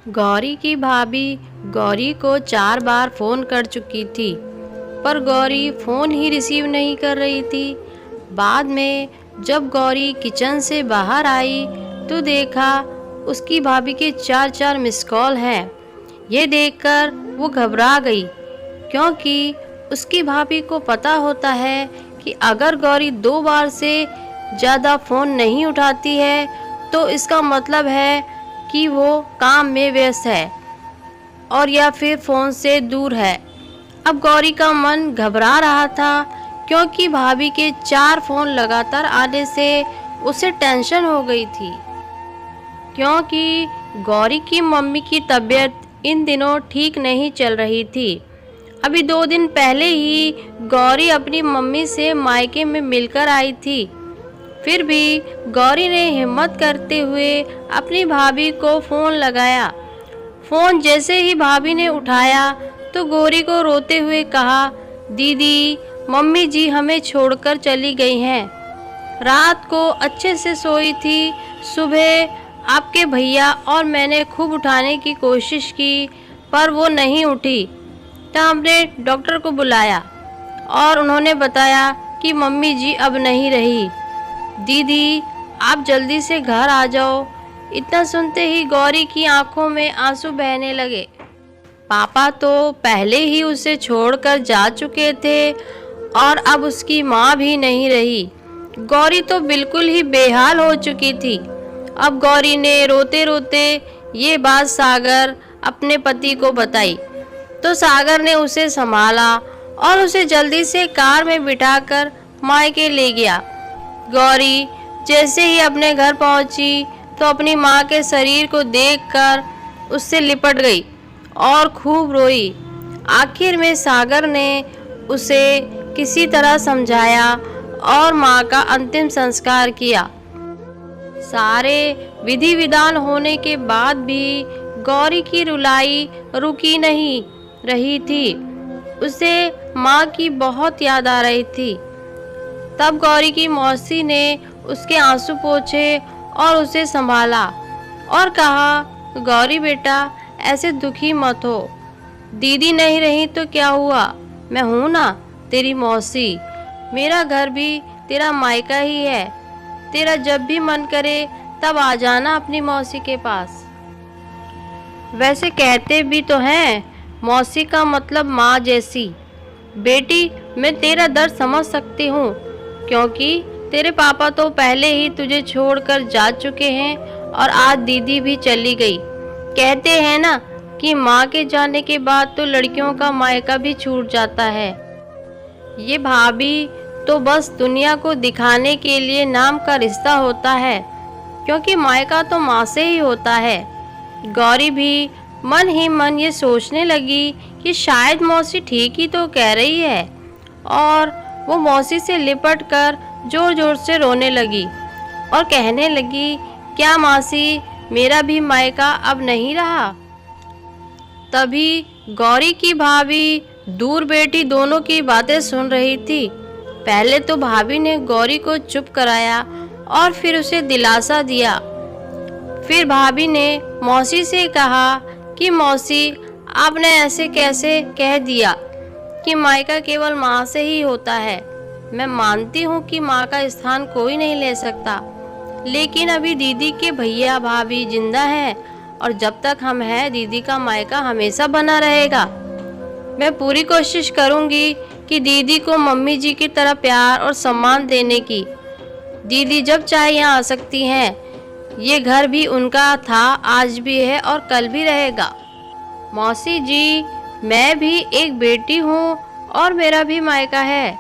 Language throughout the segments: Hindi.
गौरी की भाभी गौरी को 4 बार फ़ोन कर चुकी थी, पर गौरी फ़ोन ही रिसीव नहीं कर रही थी। बाद में जब गौरी किचन से बाहर आई तो देखा उसकी भाभी के 4-4 मिस कॉल हैं। ये देखकर वो घबरा गई, क्योंकि उसकी भाभी को पता होता है कि अगर गौरी 2 बार से ज़्यादा फ़ोन नहीं उठाती है तो इसका मतलब है कि वो काम में व्यस्त है और या फिर फ़ोन से दूर है। अब गौरी का मन घबरा रहा था, क्योंकि भाभी के 4 फ़ोन लगातार आने से उसे टेंशन हो गई थी। क्योंकि गौरी की मम्मी की तबीयत इन दिनों ठीक नहीं चल रही थी। अभी 2 दिन पहले ही गौरी अपनी मम्मी से मायके में मिलकर आई थी। फिर भी गौरी ने हिम्मत करते हुए अपनी भाभी को फ़ोन लगाया। फ़ोन जैसे ही भाभी ने उठाया तो गौरी को रोते हुए कहा, दीदी, मम्मी जी हमें छोड़कर चली गई हैं। रात को अच्छे से सोई थी। सुबह आपके भैया और मैंने खूब उठाने की कोशिश की, पर वो नहीं उठी। तब हमने डॉक्टर को बुलाया और उन्होंने बताया कि मम्मी जी अब नहीं रही। दीदी, आप जल्दी से घर आ जाओ। इतना सुनते ही गौरी की आंखों में आंसू बहने लगे। पापा तो पहले ही उसे छोड़कर जा चुके थे और अब उसकी माँ भी नहीं रही। गौरी तो बिल्कुल ही बेहाल हो चुकी थी। अब गौरी ने रोते रोते ये बात सागर अपने पति को बताई, तो सागर ने उसे संभाला और उसे जल्दी से कार में बिठाकर मायके ले गया। गौरी जैसे ही अपने घर पहुंची तो अपनी माँ के शरीर को देखकर उससे लिपट गई और खूब रोई। आखिर में सागर ने उसे किसी तरह समझाया और माँ का अंतिम संस्कार किया। सारे विधि विधान होने के बाद भी गौरी की रुलाई रुकी नहीं रही थी। उसे माँ की बहुत याद आ रही थी। तब गौरी की मौसी ने उसके आंसू पोंछे और उसे संभाला और कहा, गौरी बेटा, ऐसे दुखी मत हो। दीदी नहीं रही तो क्या हुआ, मैं हूँ ना, तेरी मौसी। मेरा घर भी तेरा मायका ही है। तेरा जब भी मन करे तब आ जाना अपनी मौसी के पास। वैसे कहते भी तो हैं, मौसी का मतलब माँ जैसी। बेटी, मैं तेरा दर्द समझ सकती हूँ, क्योंकि तेरे पापा तो पहले ही तुझे छोड़कर जा चुके हैं और आज दीदी भी चली गई। कहते हैं ना कि माँ के जाने के बाद तो लड़कियों का मायका भी छूट जाता है। ये भाभी तो बस दुनिया को दिखाने के लिए नाम का रिश्ता होता है, क्योंकि मायका तो माँ से ही होता है। गौरी भी मन ही मन ये सोचने लगी कि शायद मौसी ठीक ही तो कह रही है, और वो मौसी से लिपट कर जोर जोर से रोने लगी और कहने लगी, क्या मासी, मेरा भी मायका अब नहीं रहा। तभी गौरी की भाभी दूर बैठी दोनों की बातें सुन रही थी। पहले तो भाभी ने गौरी को चुप कराया और फिर उसे दिलासा दिया। फिर भाभी ने मौसी से कहा कि मौसी, आपने ऐसे कैसे कह दिया कि मायका केवल माँ से ही होता है। मैं मानती हूँ कि माँ का स्थान कोई नहीं ले सकता, लेकिन अभी दीदी के भैया भाभी जिंदा हैं और जब तक हम हैं दीदी का मायका हमेशा बना रहेगा। मैं पूरी कोशिश करूँगी कि दीदी को मम्मी जी की तरह प्यार और सम्मान देने की। दीदी जब चाहे यहाँ आ सकती हैं। ये घर भी उनका था, आज भी है और कल भी रहेगा। मौसी जी, मैं भी एक बेटी हूँ और मेरा भी मायका है।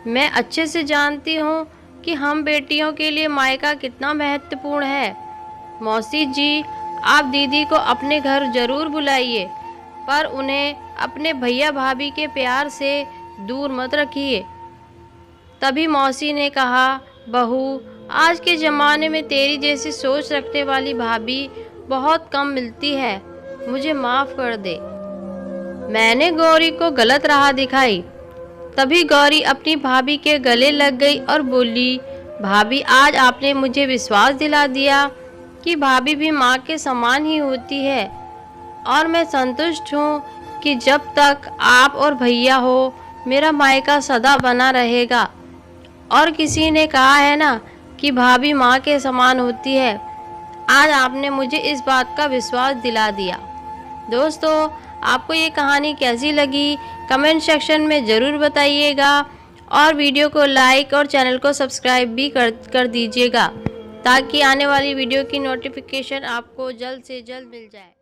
मैं अच्छे से जानती हूँ कि हम बेटियों के लिए मायका कितना महत्वपूर्ण है। मौसी जी, आप दीदी को अपने घर ज़रूर बुलाइए, पर उन्हें अपने भैया भाभी के प्यार से दूर मत रखिए। तभी मौसी ने कहा, बहू, आज के ज़माने में तेरी जैसी सोच रखने वाली भाभी बहुत कम मिलती है। मुझे माफ़ कर दे, मैंने गौरी को गलत राह दिखाई। तभी गौरी अपनी भाभी के गले लग गई और बोली, भाभी, आज आपने मुझे विश्वास दिला दिया कि भाभी भी माँ के समान ही होती है। और मैं संतुष्ट हूँ कि जब तक आप और भैया हो मेरा मायका सदा बना रहेगा। और किसी ने कहा है ना कि भाभी माँ के समान होती है। आज आपने मुझे इस बात का विश्वास दिला दिया। दोस्तों, आपको ये कहानी कैसी लगी कमेंट सेक्शन में ज़रूर बताइएगा और वीडियो को लाइक और चैनल को सब्सक्राइब भी कर दीजिएगा ताकि आने वाली वीडियो की नोटिफिकेशन आपको जल्द से जल्द मिल जाए।